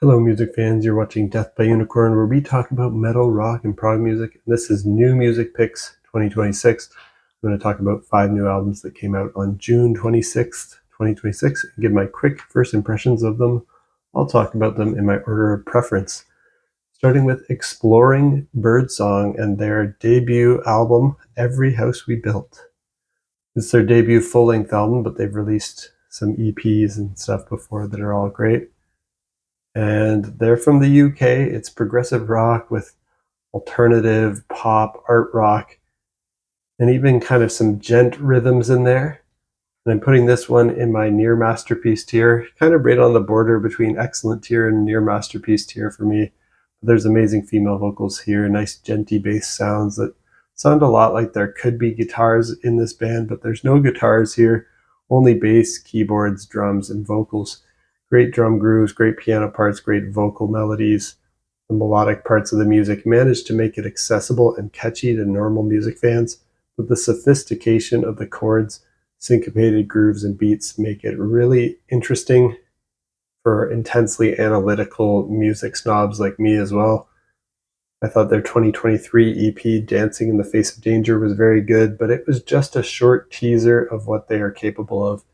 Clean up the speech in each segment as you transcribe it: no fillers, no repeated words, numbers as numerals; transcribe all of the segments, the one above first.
Hello, music fans. You're watching Death by Unicorn, where we talk about metal, rock, and prog music. This is New Music Picks 2026. I'm going to talk about 5 new albums that came out on June 26th, 2026, and give my quick first impressions of them. I'll talk about them in my order of preference, starting with Exploring Birdsong and their debut album, Every House We Built. It's their debut full-length album, but they've released some EPs and stuff before that are all great. And they're from the UK. It's progressive rock with alternative pop, art rock, and even kind of some gent rhythms in there. And I'm putting this one in my near masterpiece tier, kind of right on the border between excellent tier and near masterpiece tier for me. But there's amazing female vocals here, nice genty bass sounds that sound a lot like there could be guitars in this band, but there's no guitars here, only bass, keyboards, drums, and vocals. Great drum grooves, great piano parts, great vocal melodies. The melodic parts of the music managed to make it accessible and catchy to normal music fans, but the sophistication of the chords, syncopated grooves, and beats make it really interesting for intensely analytical music snobs like me as well. I thought their 2023 EP, Dancing in the Face of Danger, was very good, but it was just a short teaser of what they are capable of.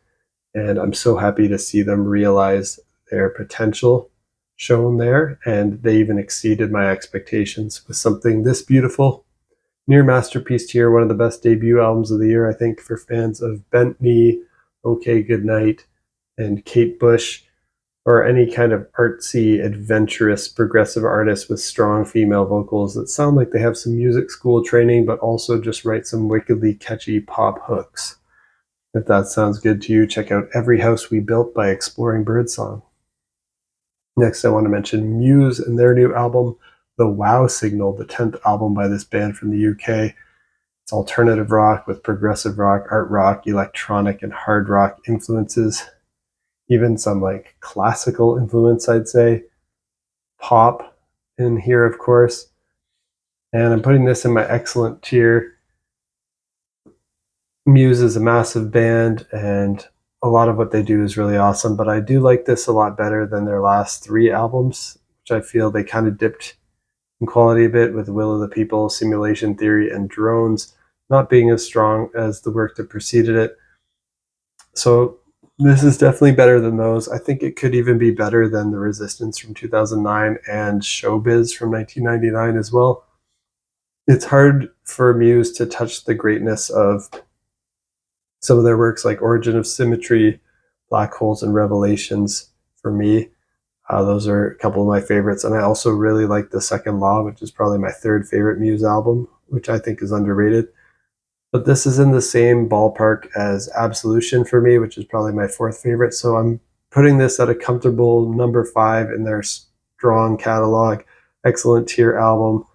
And I'm so happy to see them realize their potential shown there, and they even exceeded my expectations with something this beautiful. Near masterpiece tier, one of the best debut albums of the year, I think, for fans of Bent Knee, OK Goodnight, and Kate Bush, or any kind of artsy, adventurous, progressive artist with strong female vocals that sound like they have some music school training, but also just write some wickedly catchy pop hooks. If that sounds good to you, check out Every House We Built by Exploring Birdsong. Next, I want to mention Muse and their new album, The Wow Signal, the 10th album by this band from the UK. It's alternative rock with progressive rock, art rock, electronic, and hard rock influences. Even some like classical influence, I'd say. Pop in here, of course. And I'm putting this in my excellent tier. Muse is a massive band, and a lot of what they do is really awesome, but I do like this a lot better than their last 3 albums, which I feel they kind of dipped in quality a bit with Will of the People, Simulation Theory, and Drones not being as strong as the work that preceded it. So this is definitely better than those. I think it could even be better than The Resistance from 2009 and Showbiz from 1999 as well. It's hard for Muse to touch the greatness of some of their works like Origin of Symmetry, Black Holes, and Revelations for me. Those are a couple of my favorites. And I also really like The Second Law, which is probably my 3rd favorite Muse album, which I think is underrated. But this is in the same ballpark as Absolution for me, which is probably my 4th favorite. So I'm putting this at a comfortable number 5 in their strong catalog. Excellent tier album.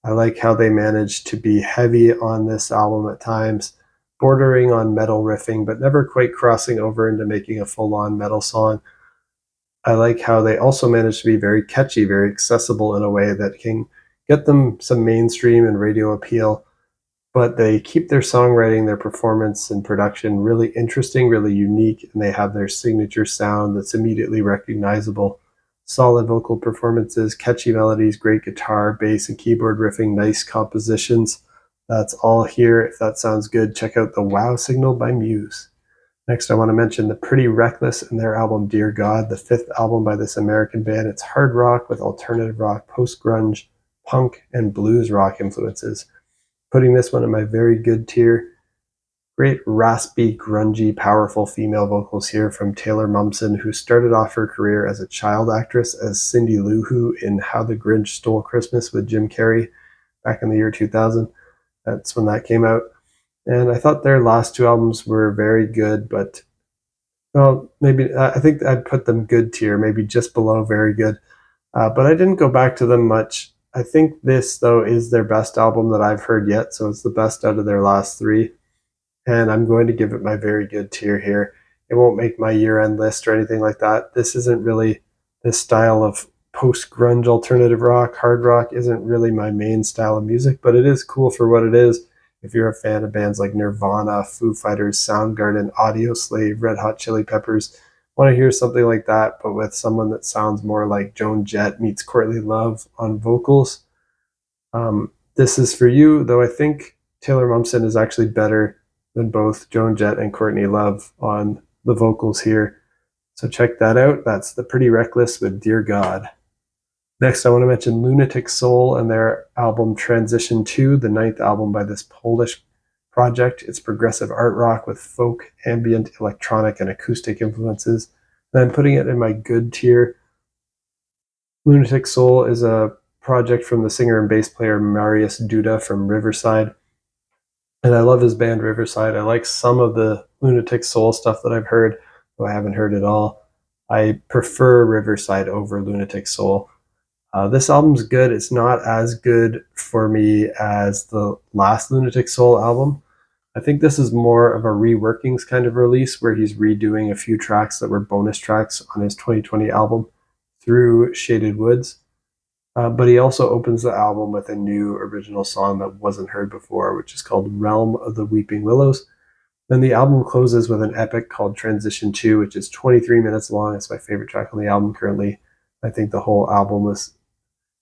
I like how they managed to be heavy on this album at times, bordering on metal riffing, but never quite crossing over into making a full-on metal song. I like how they also managed to be very catchy, very accessible in a way that can get them some mainstream and radio appeal, but they keep their songwriting, their performance, and production really interesting, really unique, and they have their signature sound that's immediately recognizable. Solid vocal performances, catchy melodies, great guitar, bass, and keyboard riffing, nice compositions. That's all here. If that sounds good, check out The Wow Signal by Muse. Next, I want to mention The Pretty Reckless and their album Dear God, the 5th album by this American band. It's hard rock with alternative rock, post-grunge, punk, and blues rock influences. Putting this one in my very good tier. Great raspy, grungy, powerful female vocals here from Taylor Momsen, who started off her career as a child actress as Cindy Lou Who in How the Grinch Stole Christmas with Jim Carrey back in the year 2000. That's when that came out. And I thought their last 2 albums were very good, but, well, maybe I think I'd put them good tier, maybe just below very good. But I didn't go back to them much. I think this, though, is their best album that I've heard yet, so it's the best out of their last 3. And I'm going to give it my very good tier here. It won't make my year-end list or anything like that. This isn't really this style of post-grunge alternative rock. Hard rock isn't really my main style of music, but it is cool for what it is. If you're a fan of bands like Nirvana, Foo Fighters, Soundgarden, Audioslave, Red Hot Chili Peppers, want to hear something like that, but with someone that sounds more like Joan Jett meets Courtney Love on vocals. This is for you, though I think Taylor Momsen is actually better than both Joan Jett and Courtney Love on the vocals here. So check that out. That's The Pretty Reckless with Dear God. Next, I want to mention Lunatic Soul and their album Transition 2, the 9th album by this Polish project. It's progressive art rock with folk, ambient, electronic, and acoustic influences. And I'm putting it in my good tier. Lunatic Soul is a project from the singer and bass player Marius Duda from Riverside. And I love his band Riverside. I like some of the Lunatic Soul stuff that I've heard, though I haven't heard it all. I prefer Riverside over Lunatic Soul. This album's good. It's not as good for me as the last Lunatic Soul album. I think this is more of a reworkings kind of release where he's redoing a few tracks that were bonus tracks on his 2020 album Through Shaded Woods. But he also opens the album with a new original song that wasn't heard before, which is called Realm of the Weeping Willows. Then the album closes with an epic called Transition 2, which is 23 minutes long. It's my favorite track on the album currently. I think the whole album was,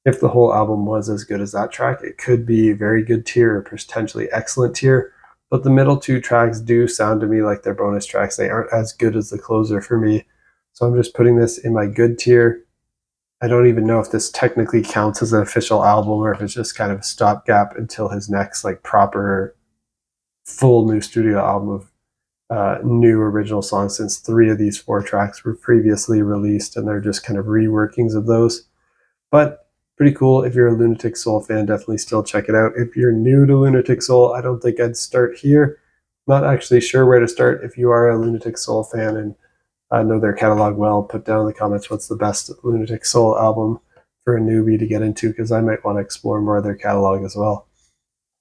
if the whole album was as good as that track, it could be very good tier or potentially excellent tier. But the middle two tracks do sound to me like they're bonus tracks. They aren't as good as the closer for me. So I'm just putting this in my good tier. I don't even know if this technically counts as an official album or if it's just kind of a stopgap until his next like proper full new studio album of new original songs, since 3 of these 4 tracks were previously released and they're just kind of reworkings of those. But pretty cool. If you're a Lunatic Soul fan, definitely still check it out. If you're new to Lunatic Soul, I don't think I'd start here. Not actually sure where to start. If you are a Lunatic Soul fan and know their catalog well, put down in the comments what's the best Lunatic Soul album for a newbie to get into, because I might want to explore more of their catalog as well.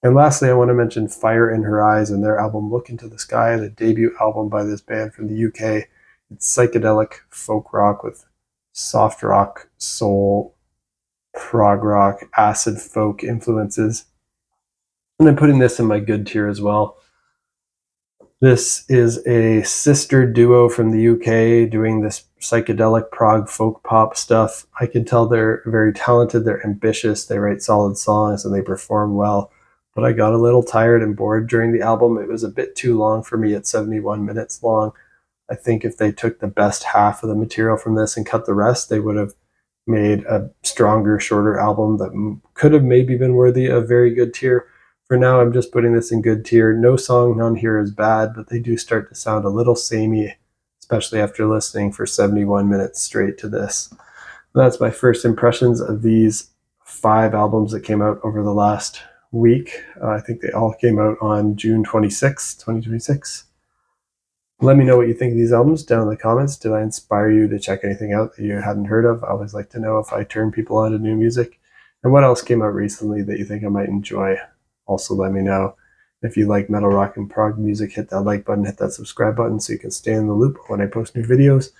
And lastly, I want to mention Fire in Her Eyes and their album Look Into the Sky, the debut album by this band from the UK. It's psychedelic folk rock with soft rock, soul, prog rock, acid folk influences. And I'm putting this in my good tier as well. This is a sister duo from the UK doing this psychedelic prog folk pop stuff. I can tell they're very talented, they're ambitious, they write solid songs, and they perform well. But I got a little tired and bored during the album. It was a bit too long for me at 71 minutes long. I think if they took the best half of the material from this and cut the rest, they would have made a stronger, shorter album that could have maybe been worthy of very good tier. For now, I'm just putting this in good tier. No song, none here is bad, but they do start to sound a little samey, especially after listening for 71 minutes straight to this. That's my first impressions of these 5 albums that came out over the last week. I think they all came out on June 26, 2026. Let me know what you think of these albums down in the comments. Did I inspire you to check anything out that you hadn't heard of? I always like to know if I turn people on to new music. And what else came out recently that you think I might enjoy? Also, let me know. If you like metal rock and prog music, hit that like button, hit that subscribe button so you can stay in the loop when I post new videos.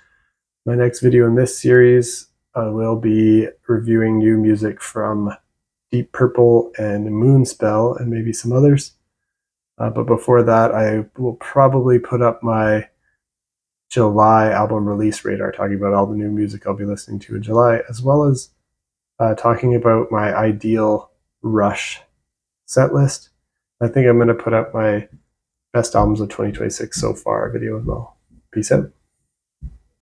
My next video in this series will be reviewing new music from Deep Purple and Moonspell and maybe some others. But before that, I will probably put up my July album release radar, talking about all the new music I'll be listening to in July, as well as talking about my ideal Rush set list. I think I'm going to put up my best albums of 2026 so far video as well. Peace out.